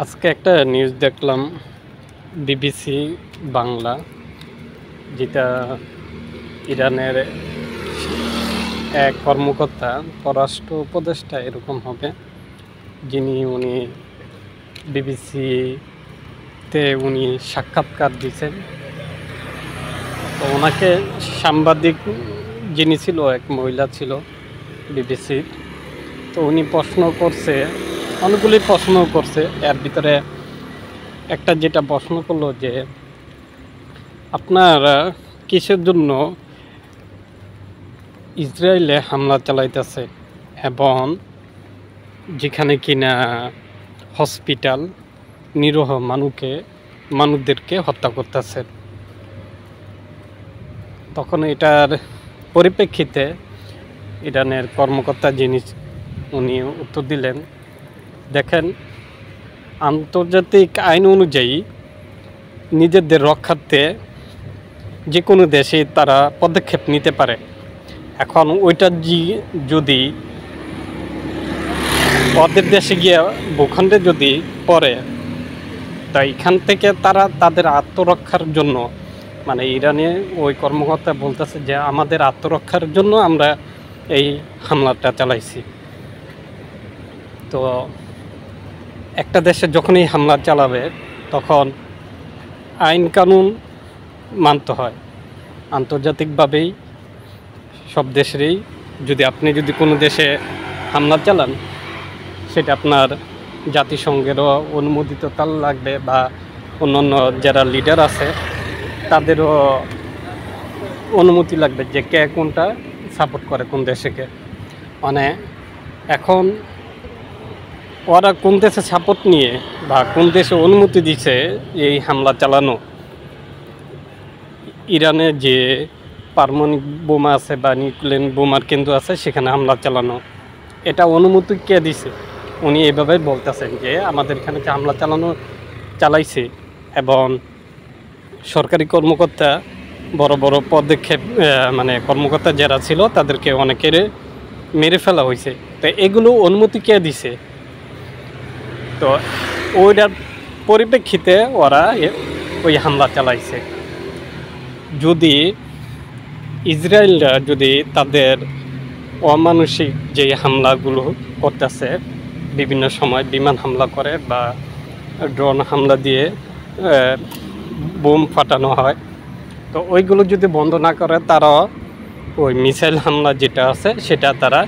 আজকে একটা নিউজ দেখলাম বিবিসি বাংলা, যেটা ইরানের এক কর্মকর্তা, পররাষ্ট্র উপদেষ্টা এরকম হবে, উনি বিবিসিতে সাক্ষাৎকার দিয়েছেন। তো ওনাকে সাংবাদিক যিনি ছিল, এক মহিলা ছিল বিবিসির। তো উনি প্রশ্ন করছে, অনেকগুলি প্রশ্ন করছে। এর ভিতরে একটা যেটা প্রশ্ন করলো যে আপনারা কিসের জন্য ইসরায়েলে হামলা চালাইতেছে এবং যেখানে কিনা হসপিটাল, নিরীহ মানুষদেরকে হত্যা করতেছে। তখন এটার পরিপ্রেক্ষিতে ইরানের কর্মকর্তা উনি উত্তর দিলেন, দেখেন, আন্তর্জাতিক আইন অনুযায়ী নিজেদের রক্ষার্থে যে কোনো দেশে তারা পদক্ষেপ নিতে পারে। এখন ওইটা যদি ওদের দেশে গিয়ে ভূখণ্ডে যদি পড়ে, তা এখান থেকে তারা তাদের আত্মরক্ষার জন্য, মানে ইরানে ওই কর্মকর্তা বলতেছে যে আমাদের আত্মরক্ষার জন্য আমরা এই হামলাটা চালাইছি। তো একটা দেশে যখনই হামলা চালাবে তখন আইন কানুন মানতে হয় আন্তর্জাতিকভাবেই, সব দেশেরই। আপনি যদি কোনো দেশে হামলা চালান, সেটা আপনার জাতিসংঘেরও অনুমোদিত তাল লাগবে, বা অন্যান্য যারা লিডার আছে তাদেরও অনুমতি লাগবে যে কে কোনটা সাপোর্ট করে, কোন দেশকে। মানে এখন ওরা কোন দেশে সাপোর্ট নিয়ে বা কোন দেশে অনুমতি দিচ্ছে এই হামলা চালানো, ইরানে যে পারমাণবিক বোমা আছে বা নিউক্লিয়ার বোমার কেন্দ্র আছে সেখানে হামলা চালানো, এটা অনুমতি কে দিছে? উনি এভাবে বলতেছেন যে আমাদের এখানে যে হামলা চালাইছে, এবং সরকারি কর্মকর্তা, বড় বড় পদক্ষেপ, মানে কর্মকর্তা যারা ছিল তাদেরকে অনেকের মেরে ফেলা হয়েছে। তো এগুলো অনুমতি কে দিছে? তো ওইটার পরিপ্রেক্ষিতে ওরা ওই হামলা চালাইছে। যদি ইসরায়েলরা যদি তাদের অমানুষিক যে হামলাগুলো করতেছে, বিভিন্ন সময় বিমান হামলা করে বা ড্রোন হামলা দিয়ে বোম ফাটানো হয়, তো ওইগুলো যদি বন্ধ না করে, তারা ওই মিসাইল হামলা যেটা আছে সেটা তারা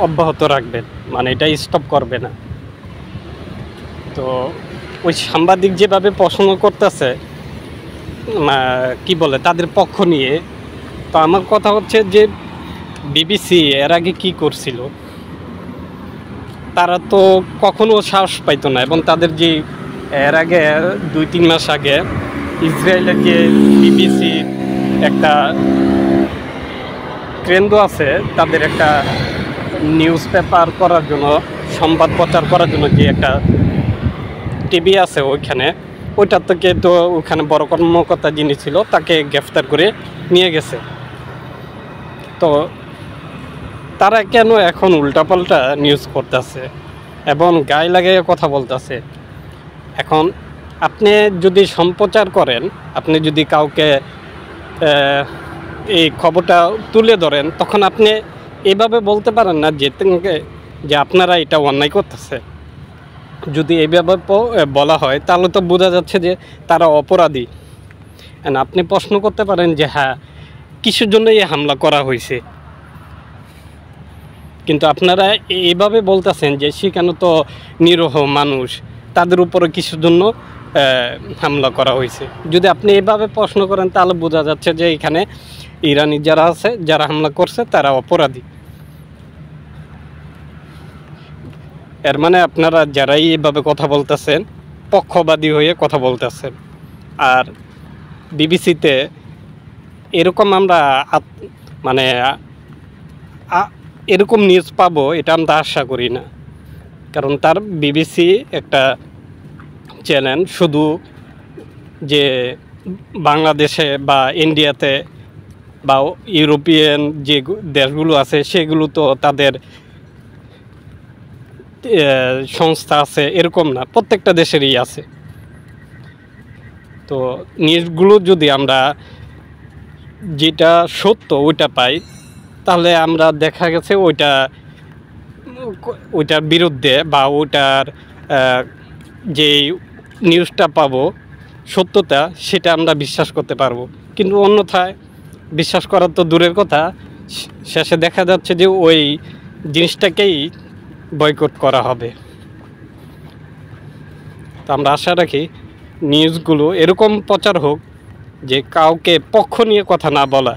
অব্যাহত রাখবেন, মানে এটা স্টপ করবে না। তো ওই সাংবাদিক যেভাবে প্রশ্ন করতেছে, কি বলে, তাদের পক্ষ নিয়ে, তো আমার কথা হচ্ছে যে বিবিসি এর আগে কি করছিল, তারা তো কখনো সাহস পাইতো না। এবং তাদের যে এর আগে 2-3 মাস আগে ইসরায়েলের যে বিবিসি একটা কেন্দ্র আছে, তাদের একটা নিউজ পেপার করার জন্য, সংবাদ প্রচার করার জন্য যে একটা টিভি আছে ওইটার থেকে, তো ওখানে বড় কর্মকর্তা যিনি ছিল তাকে গ্রেফতার করে নিয়ে গেছে। তো তারা কেন এখন উল্টাপাল্টা নিউজ করতেছে এবং গায়ে লাগিয়ে কথা বলতেছে? এখন আপনি যদি সম্প্রচার করেন, আপনি যদি কাউকে এই খবরটা তুলে ধরেন, তখন আপনি এভাবে বলতে পারেন না যে আপনারা এটা অন্যায় করতেছে। যদি এইভাবে বলা হয় তাহলে তো বোঝা যাচ্ছে যে তারা অপরাধী। আপনি প্রশ্ন করতে পারেন যে হ্যাঁ, কিসের জন্য এই হামলা করা হয়েছে, কিন্তু আপনারা এইভাবে বলতেছেন যে সেখানে তো নিরীহ মানুষ, তাদের উপরে কিসের জন্য হামলা করা হয়েছে। যদি আপনি এইভাবে প্রশ্ন করেন তাহলে বোঝা যাচ্ছে যে এখানে ইরানি যারা আছে, যারা হামলা করছে, তারা অপরাধী। এর মানে আপনারা যারাই এইভাবে কথা বলতেছেন, পক্ষবাদী হয়ে কথা বলতেছেন। আর বিবিসিতে এরকম আমরা মানে এরকম নিউজ পাবো এটা আমরা আশা করি না। কারণ তার বিবিসি একটা চ্যানেল, শুধু যে বাংলাদেশে বা ইন্ডিয়াতে বা ইউরোপিয়ান যে দেশগুলো আছে সেগুলো তো সংস্থা আছে এরকম না, প্রত্যেকটা দেশেরই আছে। তো নিউজগুলো যদি আমরা যেটা সত্য ওইটা পাই, তাহলে আমরা দেখা গেছে ওইটার বিরুদ্ধে বা ওইটার যে নিউজটা পাবো সত্যতা, সেটা আমরা বিশ্বাস করতে পারবো। কিন্তু অন্যথায় বিশ্বাস করার তো দূরের কথা, শেষে দেখা যাচ্ছে যে ওই জিনিসটাকেই বয়কট করা হবে। তো আমরা আশা রাখি নিউজগুলো এরকম প্রচার হোক যে কাউকে পক্ষ নিয়ে কথা না বলা,